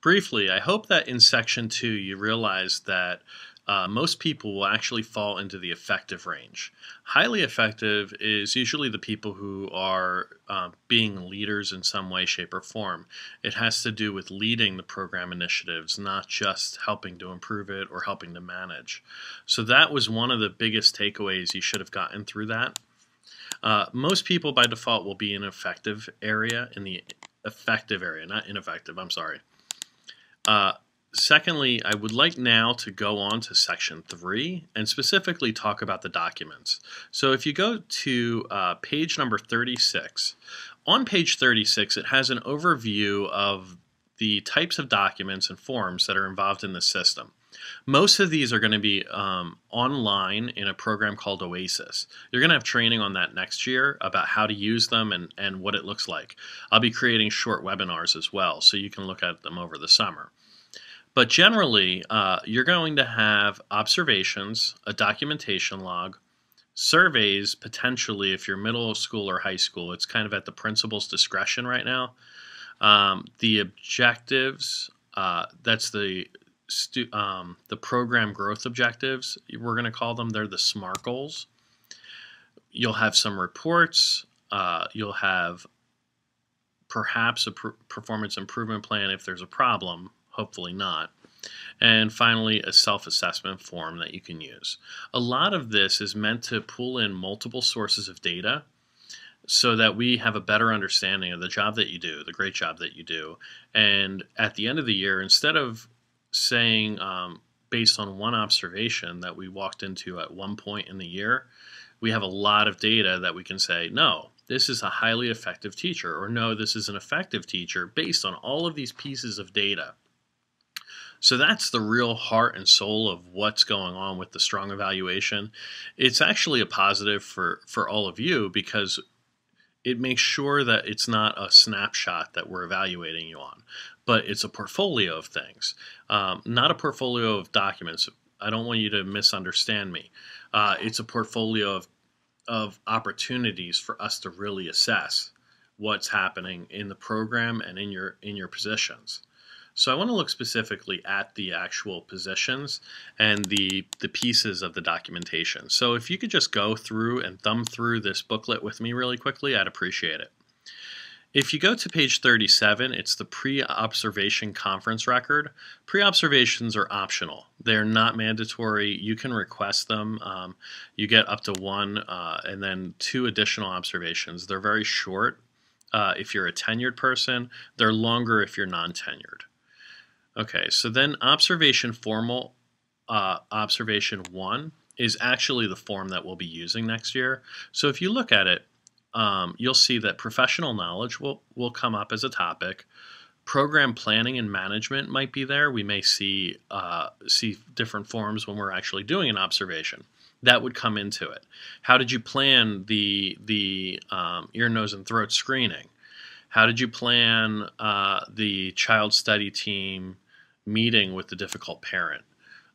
Briefly, I hope that in section 2 you realize that most people will actually fall into the effective range. Highly effective is usually the people who are being leaders in some way, shape, or form. It has to do with leading the program initiatives, not just helping to improve it or helping to manage. So that was one of the biggest takeaways you should have gotten through that. Most people by default will be in effective area, in the effective area, not ineffective, I'm sorry. Secondly, I would like now to go on to section 3 and specifically talk about the documents. So if you go to page number 36, on page 36 it has an overview of the types of documents and forms that are involved in the system. Most of these are going to be online in a program called Oasis. You're going to have training on that next year about how to use them and what it looks like. I'll be creating short webinars as well, so you can look at them over the summer. But generally, you're going to have observations, a documentation log, surveys, potentially if you're middle school or high school. It's kind of at the principal's discretion right now. The objectives, that's the program growth objectives, we're going to call them. They're the SMART goals. You'll have some reports. You'll have perhaps a performance improvement plan if there's a problem. Hopefully not. And finally, a self-assessment form that you can use. A lot of this is meant to pull in multiple sources of data so that we have a better understanding of the job that you do, the great job that you do. And at the end of the year, instead of saying based on one observation that we walked into at one point in the year, we have a lot of data that we can say, no, this is a highly effective teacher, or no, this is an effective teacher based on all of these pieces of data. So that's the real heart and soul of what's going on with the strong evaluation. It's actually a positive for all of you because it makes sure that it's not a snapshot that we're evaluating you on, but it's a portfolio of things, not a portfolio of documents. I don't want you to misunderstand me. It's a portfolio of opportunities for us to really assess what's happening in the program and in your positions. So I want to look specifically at the actual positions and the pieces of the documentation. So if you could just go through and thumb through this booklet with me really quickly, I'd appreciate it. If you go to page 37, it's the pre-observation conference record. Pre-observations are optional. They're not mandatory. You can request them. You get up to 1 and then 2 additional observations. They're very short if you're a tenured person. They're longer if you're non-tenured. Okay, so then observation 1 is actually the form that we'll be using next year. So if you look at it, you'll see that professional knowledge will come up as a topic. Program planning and management might be there. We may see different forms when we're actually doing an observation. That would come into it. How did you plan the ear, nose, and throat screening? How did you plan the child study team meeting with the difficult parent?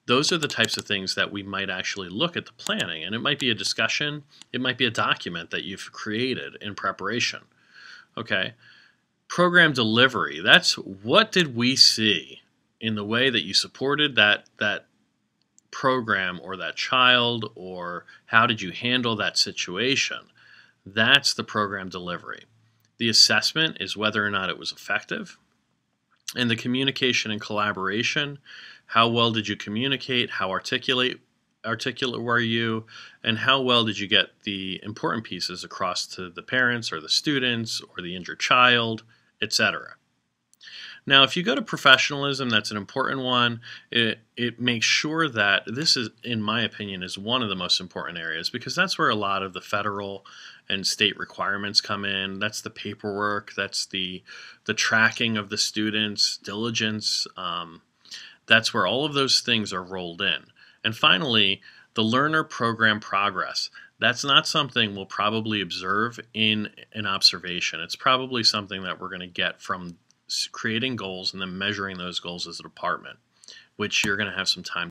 Those are the types of things that we might actually look at the planning, and it might be a discussion, it might be a document that you've created in preparation. Okay, program delivery, that's what did we see in the way that you supported that program or that child, or how did you handle that situation? That's the program delivery. The assessment is whether or not it was effective. And the communication and collaboration, how well did you communicate, how articulate were you, and how well did you get the important pieces across to the parents or the students or the injured child, etc. Now, if you go to professionalism, that's an important one. It makes sure that this is, in my opinion, is one of the most important areas because that's where a lot of the federal and state requirements come in. That's the paperwork. That's the tracking of the students, diligence. That's where all of those things are rolled in. And finally, the learner program progress. That's not something we'll probably observe in an observation. It's probably something that we're going to get from creating goals and then measuring those goals as a department, which you're going to have some time